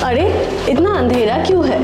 अरे इतना अंधेरा क्यों है?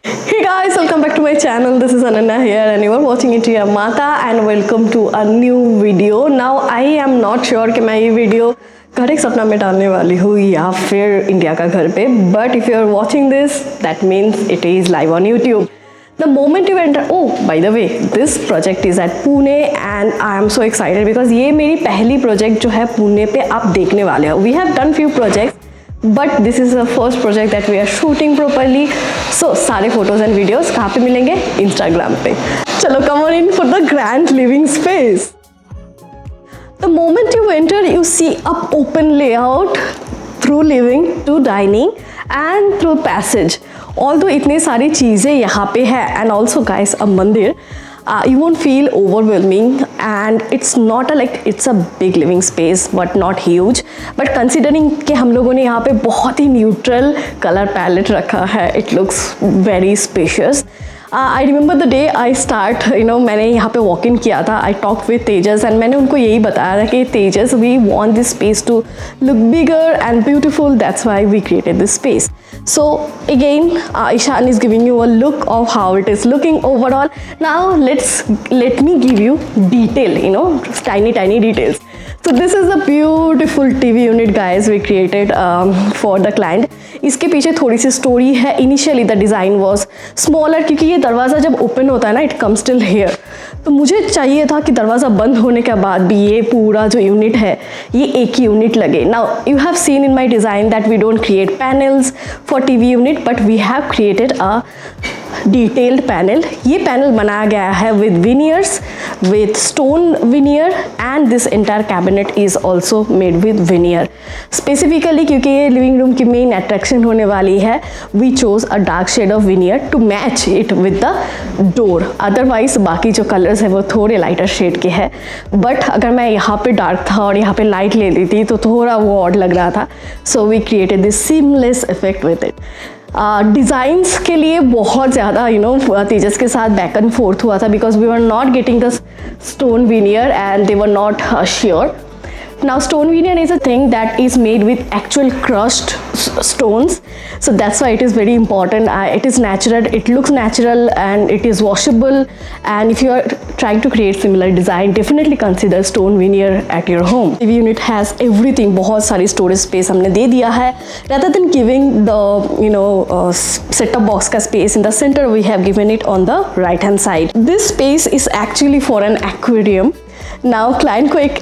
Hey guys, welcome back to my channel. This is Ananya here and you are watching India Mata and welcome to a new video. Now I am not sure कि मैं ये video घर एक सपना में डालने वाली हूँ या फिर इंडिया का घर पे, but if you are watching this, that means it is live on YouTube. The moment you enter, oh by the way, this project is at Pune and I am so excited because ये मेरी पहली project जो है पुणे पे आप देखने वाले हो. We have done few projects, but this is the first project that we are shooting properly. So सारे photos and videos कहाँ पे मिलेंगे? Instagram पे. चलो come on in for the grand living space. The moment you enter, you see a open layout through living to dining and through passage. Although इतनी सारी चीज़ें यहाँ पे है and also guys a मंदिर, you won't feel overwhelming and it's not it's a big living space but not huge. But considering कि हम लोगों ने यहाँ पे बहुत ही neutral color palette रखा है, it looks very spacious. I remember the day I start, मैंने यहाँ पे walk in किया था. I talked with Tejas and मैंने उनको यही बताया था कि Tejas, we want this space to look bigger and beautiful. That's why we created this space. So again, Ishan is giving you a look of how it is looking overall. Now let me give you detail, tiny details. So this is a beautiful TV unit guys we created for the client. इसके पीछे थोड़ी सी story है. Initially the design was smaller क्योंकि ये दरवाज़ा जब open होता है ना, इट कम्स टिल हेयर. तो मुझे चाहिए था कि दरवाज़ा बंद होने के बाद भी ये पूरा जो यूनिट है ये एक ही यूनिट लगे. Now you have seen in my design that we don't create panels for TV unit but we have created a detailed panel. ये पैनल बनाया गया है with veneers, with stone veneer and this entire cabinet is also made with veneer. Specifically क्योंकि ये living room की main attraction होने वाली है, we chose a dark shade of veneer to match it with the door. Otherwise बाकी जो colours है वो थोड़े लाइटर शेड के हैं, बट अगर मैं यहाँ पे डार्क था और यहाँ पे लाइट ले ली थी तो थोड़ा वो ऑड लग रहा था. So we created this seamless effect with it. Designs के लिए बहुत ज़्यादा तेजस के साथ बैक एंड फोर्थ हुआ था because we were not getting the stone veneer and they were not sure. Now stone veneer is a thing that is made with actual crushed stones, so that's why it is very important. It is natural, it looks natural and it is washable, and if you are trying to create similar design, definitely consider stone veneer at your home. TV unit has everything, बहुत सारी storage space हमने दे दिया है. Rather than giving the set-top box का space in the center, we have given it on the right hand side. This space is actually for an aquarium. Now client को एक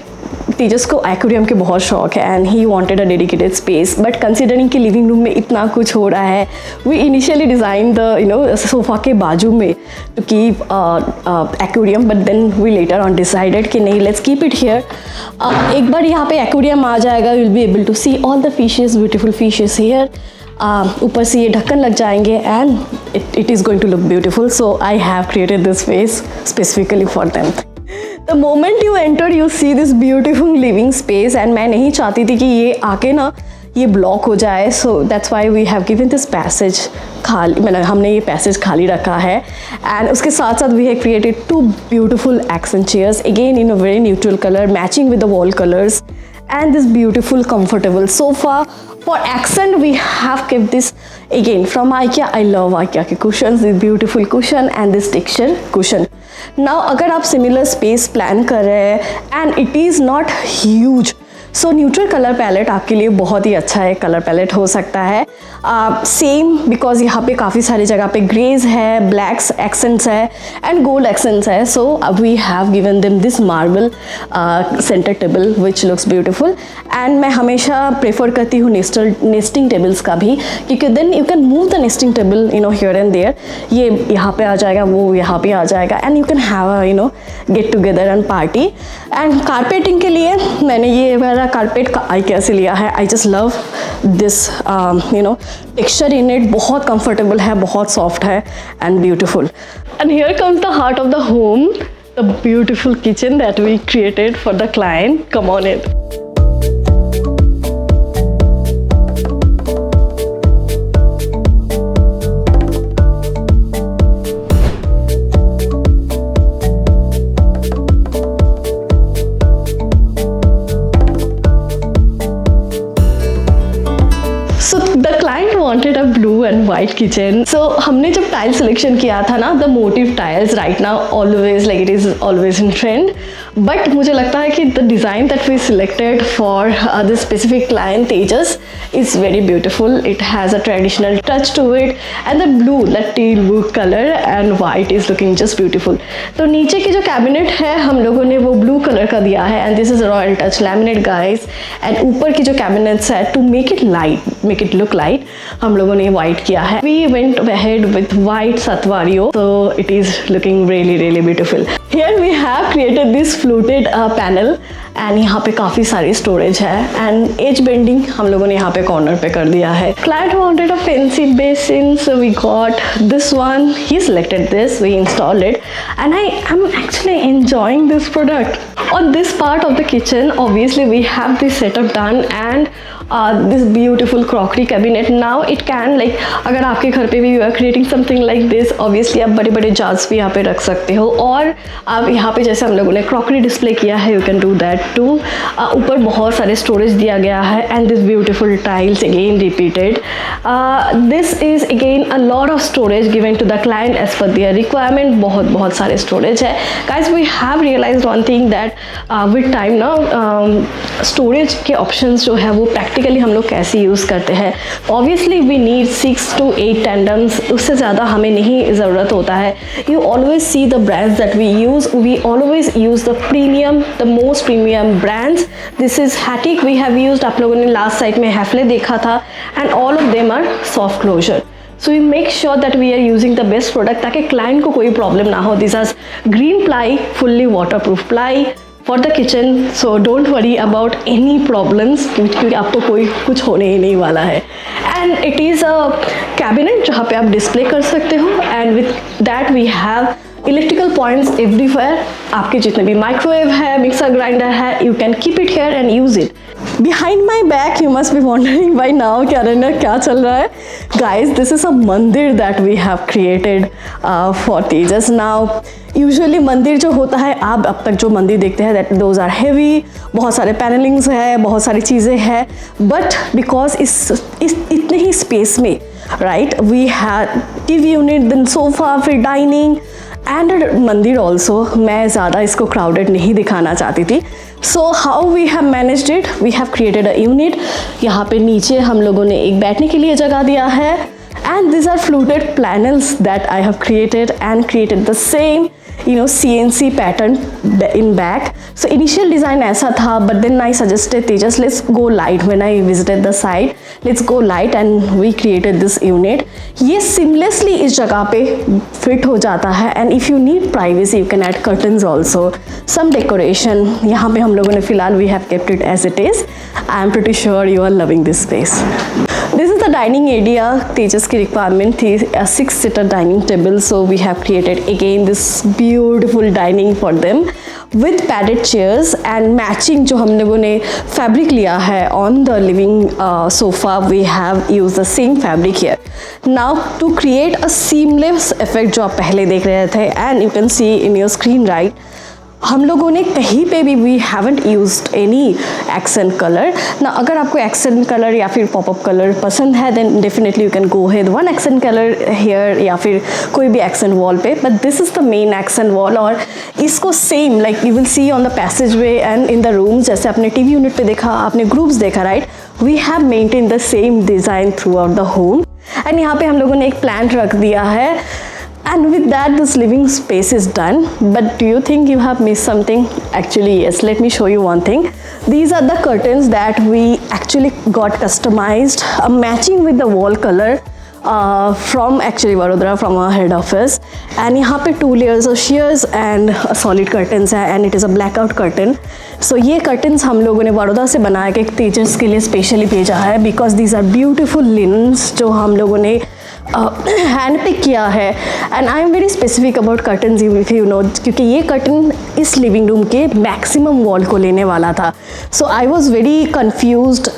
तेजस को aquarium के बहुत शौक है and he wanted a dedicated space. But considering कि living room में इतना कुछ हो रहा है, we initially design the sofa के बाजू में to keep aquarium, but then we later on decided कि नहीं, लेट्स कीप इट हियर. एक बार यहाँ पे एक्वेरियम आ जाएगा, will be able to see all the fishes, beautiful fishes here. ऊपर से ये ढक्कन लग जाएंगे and it is going to look beautiful. So I have created this space specifically for them. The moment you enter, you see this beautiful living space and मैं नहीं चाहती थी कि ये आके ना ये ब्लॉक हो जाए. So that's why we have given this passage खाली, मतलब हमने ये पैसेज खाली रखा है. एंड उसके साथ साथ we have created two beautiful accent chairs again in a very neutral color matching with the wall colors, and this beautiful comfortable sofa. For accent we have kept this again from IKEA. I love IKEA के cushions, this beautiful cushion and this texture cushion. Now अगर आप similar space plan कर रहे हैं and it is not huge, so neutral colour palette आपके लिए बहुत ही अच्छा है कलर पैलेट हो सकता है. सेम बिकॉज यहाँ पे काफ़ी सारी जगह पे ग्रेज है, ब्लैक्स एक्सेंट्स है एंड गोल्ड एक्सेंट्स है. So we have given them this marble centre table which looks beautiful. And मैं हमेशा प्रेफर करती हूँ नेस्टिंग टेबल्स का भी, क्योंकि then you can move the nesting table here and there. ये यहाँ पे आ जाएगा, वो यहाँ पे आ जाएगा and you can have get together and party. And carpeting के लिए मैंने ये मेरा कारपेट का IKEA से लिया है. I just love this texture in it. बहुत कंफर्टेबल है, बहुत सॉफ्ट है and beautiful. And here comes the heart of the home, the beautiful kitchen that we created for the client. Come on it. The client wanted a blue and white kitchen. So हमने जब tile selection किया था ना, the motif tiles right now always like it is always in trend, but मुझे लगता है कि the design that we selected for this specific client Tejas is very beautiful. It has a traditional touch to it and the blue the teal blue colour and white is looking just beautiful. तो नीचे की जो cabinet है हम लोगों ने वो blue colour का दिया है and this is royal touch laminate guys. And ऊपर की जो कैबिनेट्स है to make it light, make it look light, हम लोगों ने वाइट किया है. We went ahead with white statuario, so it is looking really really beautiful. Here we have created this fluted panel and यहाँ पे काफ़ी सारी स्टोरेज है एंड एज बेंडिंग हम लोगों ने यहाँ पे कॉर्नर पे कर दिया है. Client wanted a fancy basin, so we got this one. He selected this, we install it and I am actually enjoying this product. On this part of the kitchen obviously we have this setup done and this beautiful crockery cabinet. Now it can like अगर आपके घर पे भी you are creating something like this, obviously आप बड़े बड़े jars भी यहाँ पे रख सकते हो और आप यहाँ पे जैसे हम लोगों ने crockery display किया है, you can do that too. ऊपर बहुत सारे storage दिया गया है and this beautiful tiles again repeated. This is again a lot of storage given to the client as per their requirement. बहुत सारे storage है. Guys, we have realized one thing that with time ना storage के options जो है वो practically हम लोग कैसे यूज़ करते हैं. Obviously we need 6 to 8 tandems, उससे ज़्यादा हमें नहीं ज़रूरत होता है. You always see the brands that we use. We always use the premium, the most premium brands. This is Hatik we have used. आप लोगों ने last site में Hafele देखा था and all of them are soft closure. So we make sure that we are using the best product ताकि client को कोई problem ना हो. This is green ply, fully waterproof ply for the kitchen. So don't worry about any problems क्योंकि आपको कोई कुछ होने ही नहीं वाला है. And it is a cabinet जहाँ पे आप display कर सकते हो and with that we have electrical points everywhere. आपके जितने भी माइक्रोवेव है, मिक्सर ग्राइंडर है, you can keep it here and use it. Behind my back you must be wondering by now क्या रहना क्या चल रहा है. Guys, this is a mandir that we have created for Tejas. Now usually मंदिर जो होता है, आप अब तक जो मंदिर देखते हैं दैट दोज आर हैवी, बहुत सारे पैनलिंग्स है, बहुत सारी चीज़ें हैं, बट बिकॉज इस इतने ही स्पेस में right we have TV unit, then sofa, फिर डाइनिंग एंड मंदिर ऑल्सो. मैं ज़्यादा इसको क्राउडेड नहीं दिखाना चाहती थी. So how we have managed it, we have created a unit. यहाँ पे नीचे हम लोगों ने एक बैठने के लिए जगह दिया है and these are fluted panels that I have created and created the same CNC pattern in back. So initial design ऐसा था, but then I suggested Tejas let's go light. When I visited the site, let's go light and we created this unit. ये seamlessly इस जगह पे fit हो जाता है and if you need privacy you can add curtains also. Some decoration यहाँ पे हम लोगों ने फिलहाल we have kept it as it is. I am pretty sure you are loving this space. This is the dining area. Tejas की requirement थी a 6-seater dining table, so we have created again this beautiful dining for them with padded chairs and matching जो हम लोगों ने fabric लिया है on the living sofa. We have used the same fabric here. Now to create a seamless effect जो आप पहले देख रहे थे and you can see in your screen right, हम लोगों ने कहीं पे भी we haven't used any accent colour ना. अगर आपको एक्सेंट कलर या फिर पॉपअप कलर पसंद है then definitely you can go head one accent colour here या फिर कोई भी एक्सेंट वॉल पे, but this is the main accent wall. और इसको same like you will see on the passage way and in the rooms, जैसे आपने TV unit पे देखा, आपने ग्रुप्स देखा right, we have maintain the same design throughout the home. And यहाँ पे हम लोगों ने एक प्लांट रख दिया है. And with that this living space is done. But do you think you have missed something? Actually yes, let me show you one thing. These are the curtains that we actually got customized, matching with the wall color from actually Vadodara, from our head office. And यहाँ पे 2 layers of shears and solid curtains है and it is a blackout curtain. So ये curtains हम लोगों ने बड़ौदा से बनाया के तेजस के लिए स्पेशली भेजा है because these are beautiful linens जो हम लोगों ने हैंड पिक किया है. And I am very specific about curtains if you know, क्योंकि ये कर्टन इस लिविंग रूम के मैक्सिमम वॉल को लेने वाला था. So I was very confused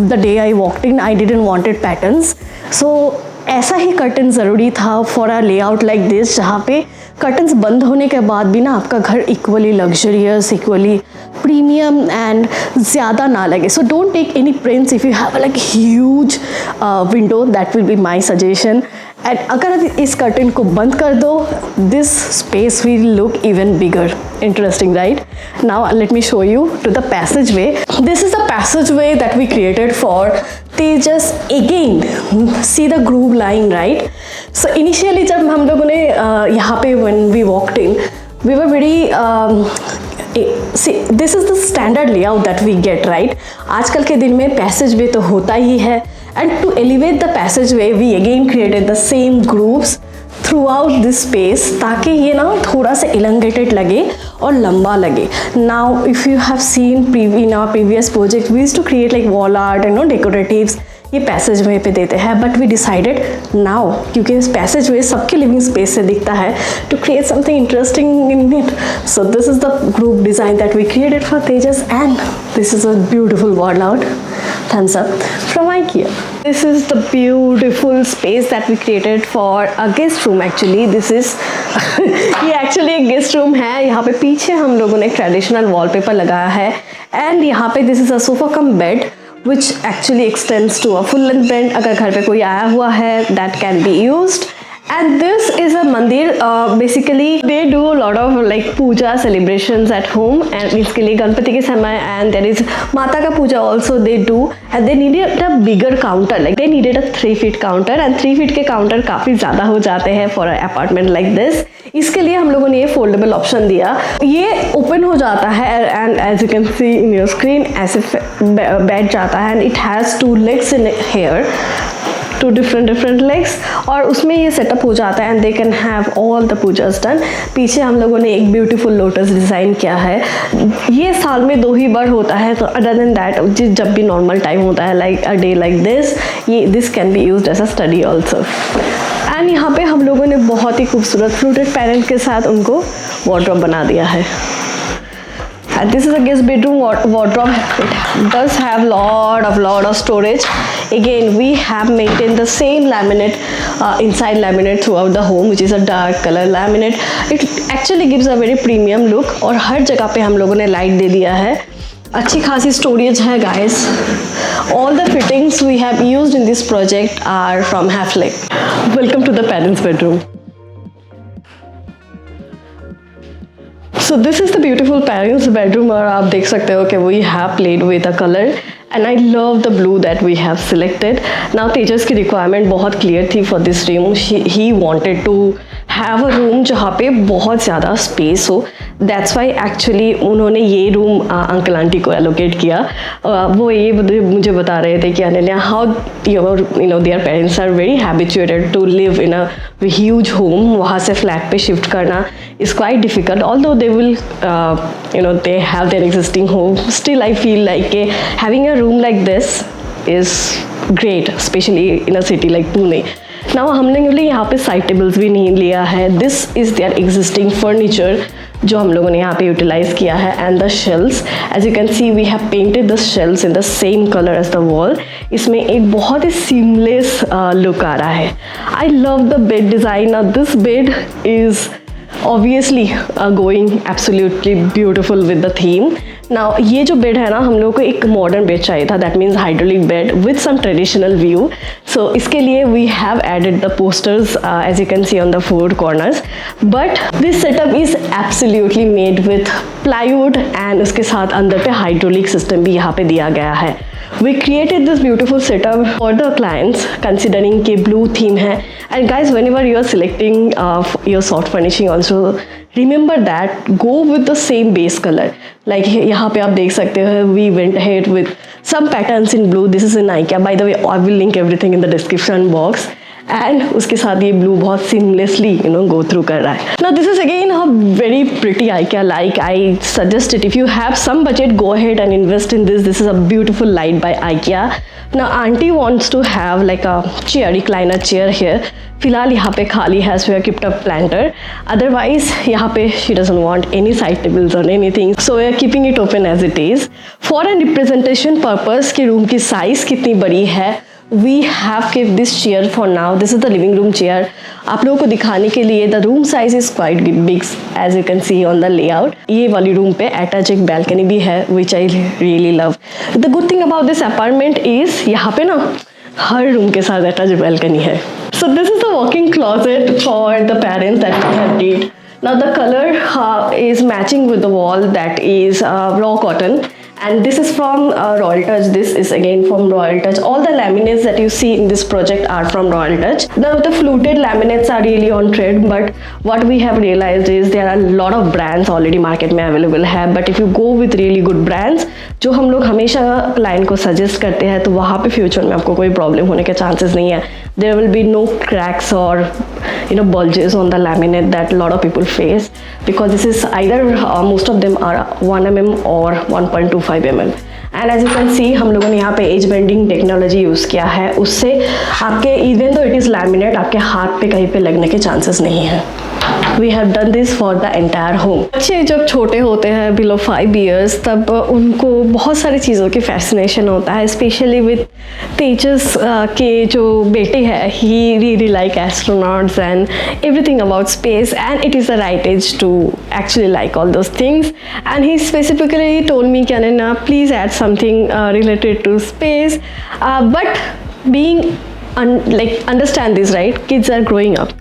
the day I walked in. I didn't wanted patterns. So ऐसा ही कर्टन ज़रूरी था for a layout like this, जहाँ पे कर्टन्स बंद होने के बाद भी ना आपका घर equally luxurious, equally premium and ज़्यादा ना लगे. So don't take any prints if you have like huge window, that will be my suggestion. And अगर इस कर्टन को बंद कर दो, this space will look even bigger. Interesting, right? Now let me show you to the passageway. This is the passageway that we created for Tejas. Again, see the groove line, right? So initially जब हम लोगों ने यहाँ पे when we walked in, we were very see, this is the standard layout that we get, right? आजकल के दिन में passageway तो होता ही है, and to elevate the passageway we again created the same grooves throughout this space ताकि ये ना थोड़ा सा elongated लगे और लंबा लगे. Now if you have seen in our previous project we used to create like wall art and decoratives, ये पैसेज वे पे देते हैं, बट वी डिसाइडेड नाउ क्योंकि इस पैसेज वे सबके लिविंग स्पेस से दिखता है to create something interesting in it. So this is the group design that we created for Tejas and this is a beautiful wall out. Thumbs up from IKEA. This is the beautiful space that we created for a guest room. Actually, this is ये actually एक guest room है. यहाँ पे पीछे हम लोगों ने traditional wallpaper लगाया है एंड यहाँ पे this is a sofa cum bed which actually extends to a full length bed. अगर घर पे कोई आया हुआ है that can be used. And this is a mandir. Basically they do a lot of like puja celebrations at home and इसके लिए गणपति के समय and there is माता का पूजा also they do and they needed a bigger counter, like they needed a 3 feet counter and 3 feet के counter काफ़ी ज़्यादा हो जाते हैं for an apartment like this. इसके लिए हम लोगों ने ये फोल्डेबल ऑप्शन दिया. ये ओपन हो जाता है and as you can see in your screen ऐसे बैठ जाता है and it has 2 legs in here, 2 different legs और उसमें ये सेटअप हो जाता है and they can have all the Pooja's done. पीछे हम लोगों ने एक ब्यूटीफुल लोटस डिज़ाइन किया है. ये साल में 2 ही बार होता है, तो अदर देन दैट जब भी नॉर्मल टाइम होता है like a day like this, ये this can be used as a study also. And यहाँ पे हम लोगों ने बहुत ही खूबसूरत फ्लूटेड पैनल के साथ उनको वार्डरोब बना दिया है. And this is a guest bedroom wardrobe. It does have lot of storage. Again, we have maintained the same laminate, inside laminate throughout the home, which is a dark color laminate. It actually gives a very premium look. और हर जगह पे हम लोगों ने light दे दिया है. अच्छी खासी स्टोरेज है guys. All the fittings we have used in this project are from Hafele. Welcome to the parents' bedroom. So this is the beautiful parents bedroom और आप देख सकते हो कि we have played with a color and I love the blue that we have selected. Now तेजस की requirement बहुत clear थी for this room. He wanted to have a room जहाँ पे बहुत ज़्यादा space हो. That's why actually उन्होंने ये रूम अंकल आंटी को allocate किया. वो ये मुझे बता रहे थे कि Ananya, how their parents are very habituated to live in a huge home. वहाँ से flat पे shift करना is quite difficult. Although they will they have their existing home, still I feel like having a room like this is great, especially in a city like Pune. Now हमने यहाँ पे side tables भी नहीं लिया है. This is their existing furniture जो हम लोगों ने यहाँ पे यूटिलाइज किया है. And the shelves, as you can see we have painted the shelves in the same colour as the wall. इसमें एक बहुत ही सीमलेस लुक आ रहा है. I love the bed design. This bed is obviously going absolutely beautiful with the theme. Now ये जो bed है ना, हम लोगों को एक मॉडर्न बेड चाहिए था, that means hydraulic bed with some traditional view. So इसके लिए we have added the posters as you can see on the 4 corners. But this setup is absolutely made with plywood and उसके साथ अंदर पे hydraulic system भी यहाँ पे दिया गया है. We created this beautiful setup for the clients considering कि blue theme है. And guys, whenever you are selecting your soft furnishing also, remember that go with the same base color. Like यहाँ पे आप देख सकते हो we went ahead with some patterns in blue. This is in IKEA. By the way, I will link everything in the description box. And उसके साथ ये blue बहुत seamlessly go through कर रहा है. Now this is again a very pretty IKEA. Like I suggest it, if you have some budget, go ahead and invest in this. This is a beautiful light by IKEA. Now auntie wants to have like a chair, recliner chair here. फिलहाल यहाँ पे खाली है, so we have kept a planter. Otherwise यहाँ पे she doesn't want any side tables or anything, so we are keeping it open as it is. For a representation purpose कि room की size कितनी बड़ी है, we have kept this chair for now. This is the living room chair. आप लोगों को दिखाने के लिए the room size is quite big as you can see on the layout. ये वाली रूम पे attached एक balcony भी है which I really love. The good thing about this apartment is यहाँ पे ना हर रूम के साथ अटैच balcony है. So this is the walk-in closet for the parents that we have did. Now the color is matching with the wall, that is raw cotton. And this is from Royal Touch. This is again from Royal Touch. All the laminates that you see in this project are from Royal Touch. Now the fluted laminates are really on trend, but what we have realized is there are a lot of brands already market में available है. But if you go with really good brands, जो हम लोग हमेशा client को suggest करते हैं, तो वहाँ पे फ्यूचर में आपको कोई प्रॉब्लम होने के चांसेस नहीं है. There will be no cracks or bulges on the laminate that a lot of people face, because this is either most of them are 1 mm or 1.25 mm. And as you can see हम लोगों ने यहाँ पे as bending technology use किया है. उससे आपके even तो इट इज़ लैमिनेट, आपके हाथ पे कहीं पे लगने के चांसेस नहीं है. We have done this for the entire home. बच्चे जब छोटे होते हैं बिलो 5 years, तब उनको बहुत सारी चीज़ों की फैसिनेशन होता है. स्पेशली विथ तेजस के जो बेटे हैं, he really like astronauts and everything about space, and it is the right age to actually like all those things. And he specifically told me कि Ananya, please add something related to space, but being understand this, right? Kids are growing up.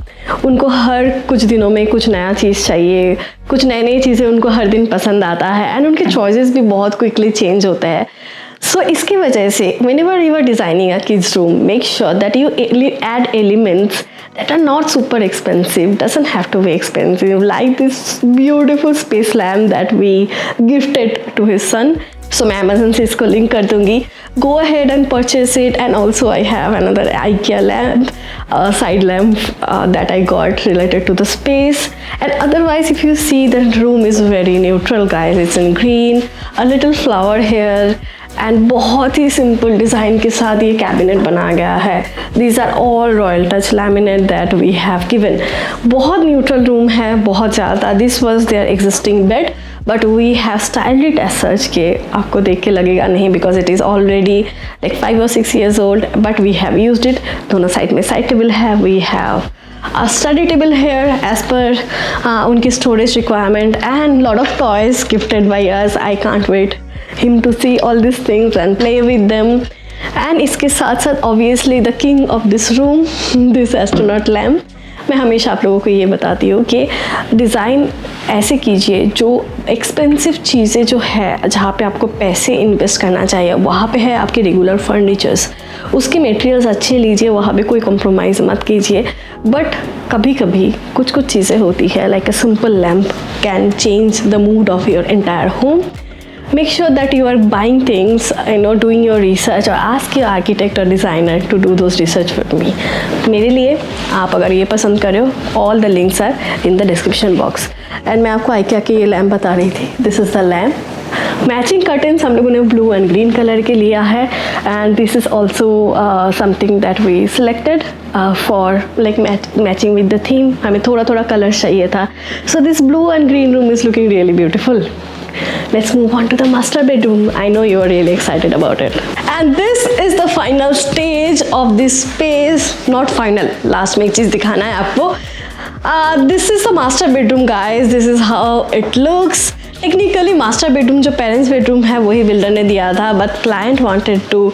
उनको हर कुछ दिनों में कुछ नया चीज़ चाहिए, कुछ नई नई चीज़ें उनको हर दिन पसंद आता है, एंड उनके चॉइसेस भी बहुत क्विकली चेंज होते हैं. सो इसकी वजह से whenever you are designing a kids room, make sure that you add elements that are not super expensive, doesn't have to be expensive, like this beautiful space lamp that we gifted to his son. So मैं Amazon से इसको link कर दूँगी. Go ahead and purchase it. And also I have another IKEA lamp, side lamp that I got related to the space. And otherwise, if you see, the room is very neutral, guys. It's in green, a little flower here, and बहुत ही simple design के साथ ये cabinet बना गया है. These are all Royal Touch laminate that we have given. बहुत neutral room है, बहुत ज़्यादा. This was their existing bed, but we have styled it as such कि आपको देख के लगेगा नहीं, because it is already like 5 or 6 years old, but we have used it. दोनों साइड में साइड टेबल है. We have a study table here as per उनकी storage requirement, and lot of toys gifted by us. I can't wait him to see all these things and play with them. And इसके साथ साथ obviously the king of this room, this astronaut lamp. मैं हमेशा आप लोगों को ये बताती हूँ कि डिज़ाइन ऐसे कीजिए जो एक्सपेंसिव चीज़ें जो है, जहाँ पे आपको पैसे इन्वेस्ट करना चाहिए, वहाँ पे है आपके रेगुलर फर्नीचर्स. उसके मटेरियल्स अच्छे लीजिए, वहाँ पे कोई कॉम्प्रोमाइज़ मत कीजिए. बट कभी कभी कुछ चीज़ें होती है, like a simple lamp can change the mood off your entire home. Make sure that you are buying things, doing your research, or ask your architect or designer to do those research with me. मेरे लिए आप अगर ये पसंद कर रहे हो, all the links are in the description box. And मैं आपको IKEA की ये लैम्प बता रही थी. This is the lamp. Matching curtains हम लोगों ने ब्लू एंड ग्रीन कलर के लिया है, and this is also something that we selected for like matching with the theme. हमें थोड़ा थोड़ा कलर चाहिए था. So this blue and green room is looking really beautiful. Let's move on to the master bedroom. I know you are really excited about it. And this is the final stage of this space. Not final. Last में एक चीज़ दिखाना है आपको. This is the master bedroom, guys. This is how it looks. Technically, master bedroom जो parents bedroom है वही builder ने दिया था, but client wanted to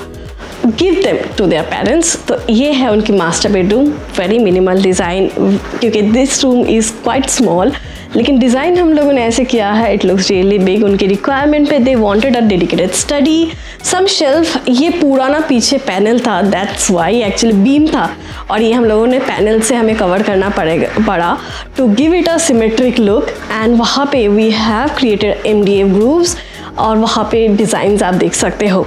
give them to their parents. तो ये है उनकी master bedroom. Very minimal design, क्योंकि this room is quite small. लेकिन डिज़ाइन हम लोगों ने ऐसे किया है, इट लुक्स रियली बिग. उनकी रिक्वायरमेंट पे they wanted a dedicated study, some shelf. ये पुराना पीछे पैनल था, दैट्स वाई एक्चुअली बीम था, और ये हम लोगों ने पैनल से हमें कवर करना पड़ा to give it a symmetric look. And वहाँ पे we have created MDF grooves, और वहाँ पे डिज़ाइंस आप देख सकते हो.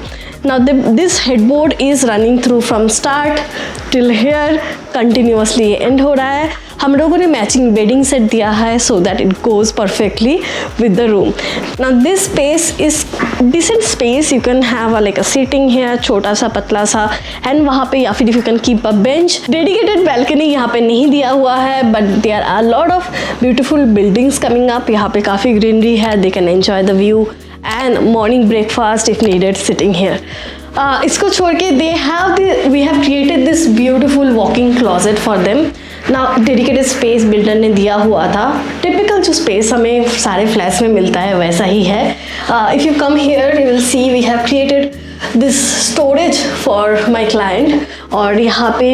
Now this headboard is running through from start till here, continuously end हो रहा है. हम लोगों ने मैचिंग बेडिंग सेट दिया है so that it goes perfectly with the room. Now this space is decent space. You can have like a sitting here, छोटा सा पतला सा, and वहाँ पे या फिर if you can keep a bench. Dedicated balcony यहाँ पे नहीं दिया हुआ है, but there are a lot of beautiful buildings coming up. यहाँ पे काफ़ी greenery है. They can enjoy the view and morning breakfast if needed sitting here. इसको छोड़ के we have created this beautiful walk-in closet for them. Now dedicated space builder ने दिया हुआ था. Typical जो space हमें सारे flats में मिलता है वैसा ही है. If you come here you will see we have created this storage for my client, और यहाँ पे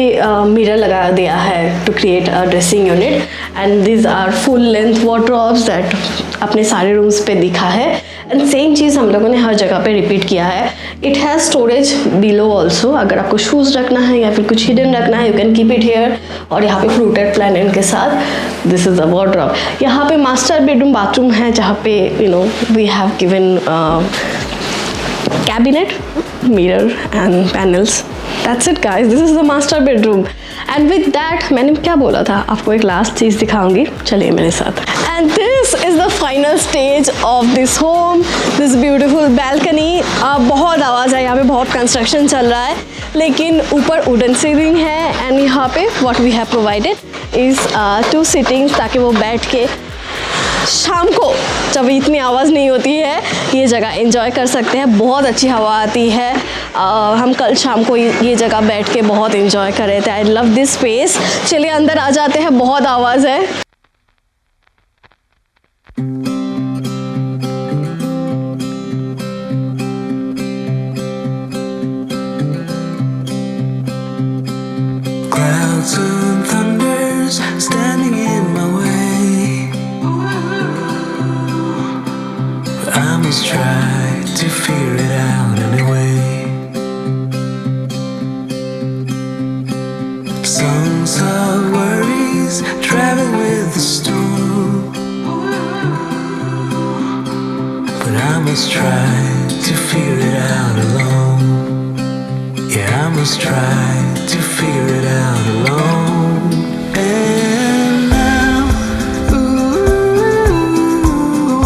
मिरर लगा दिया है to create a dressing unit, and this are full length wardrobes that अपने सारे रूम्स पे दिखा है, एंड सेम चीज़ हम लोगों ने हर जगह पे रिपीट किया है. It has storage below also, अगर आपको शूज़ रखना है या फिर कुछ हिडन रखना है, you can keep it here. और यहाँ पे फ्रूटेड प्लांट के साथ दिस इज़ द वार्डरोब. यहाँ पे मास्टर बेडरूम बाथरूम है, जहाँ पे you know we have given cabinet, mirror and panels. That's it guys, this is the master bedroom. And with that, मैंने क्या बोला था, आपको एक लास्ट चीज़ दिखाऊंगी, चलिए मेरे साथ. And this is the final stage of this home, this beautiful balcony. बहुत आवाज़ है यहाँ पे, बहुत कंस्ट्रक्शन चल रहा है, लेकिन ऊपर वुडन सीलिंग है, एंड यहाँ पे what we have provided is 2 sittings, ताकि वो बैठ के शाम को जब इतनी आवाज़ नहीं होती है ये जगह एंजॉय कर सकते हैं. बहुत अच्छी हवा आती है. हम कल शाम को ये जगह बैठ के बहुत एंजॉय कर रहे थे. I love this space. चलिए अंदर आ जाते हैं, बहुत आवाज़ है. Clouds and thunders standing in my way. I must try to figure it out anyway. Songs of worries travel with the storm, but I must try to figure it out alone. Yeah, I must try to figure it out alone. And now,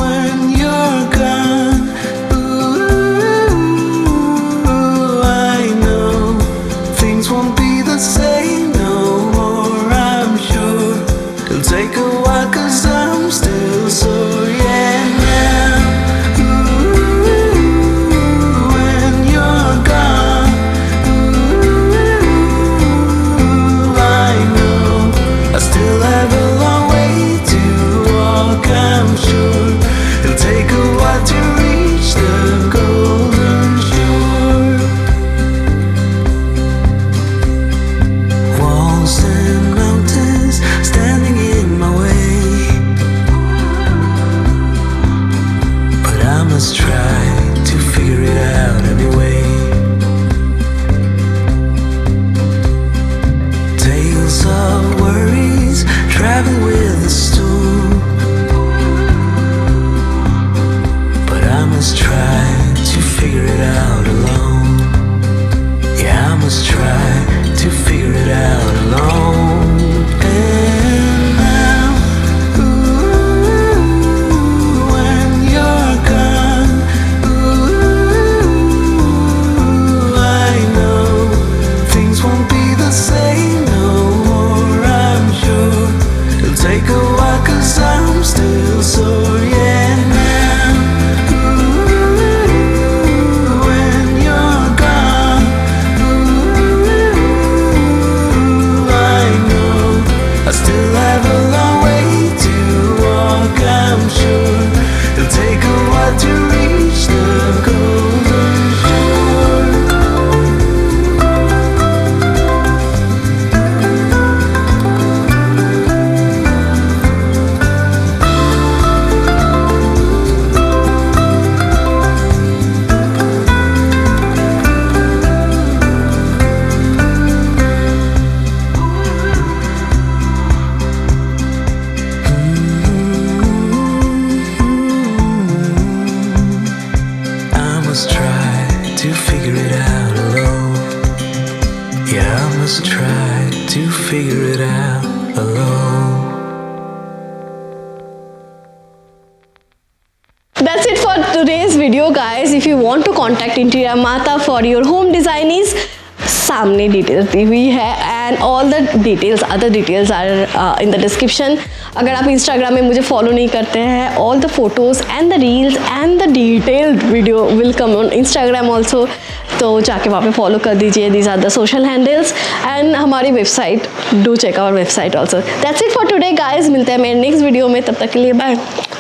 when you're gone, I know things won't be the same no more. I'm sure it'll take a while 'cause I'm still sore. Yeah, now, when you're gone, I know I still have a long way to walk. I'm sure it'll take a while to reach the golden shore. Walls and mountains standing in my way, but I must try to figure it out anyway. Tales of worries travel with the storm, but I must try to figure it out alone. Yeah, I must try to figure it out alone. And now, when you're gone, I know things won't be the same no more. I'm sure it'll take a while 'cause I'm still sore. Yeah, now, when you're gone, I know I still have a long way to walk. I'm sure it'll take a while to reach the golden shore. I must try to figure it out alone. Yeah, I must try to figure it out alone. That's it for today's video guys. If you want to contact Interior Mata for your home design is सामने details दी हुई है, and all the details other details are in the description. अगर आप Instagram में मुझे follow नहीं करते हैं, all the photos and the reels and the detailed video will come on Instagram also, तो जाके वहाँ पे फॉलो कर दीजिए. These are the social handles and हमारी website, do check our website also. That's it for today guys. मिलते हैं मेरे नेक्स्ट वीडियो में, तब तक के लिए बाय.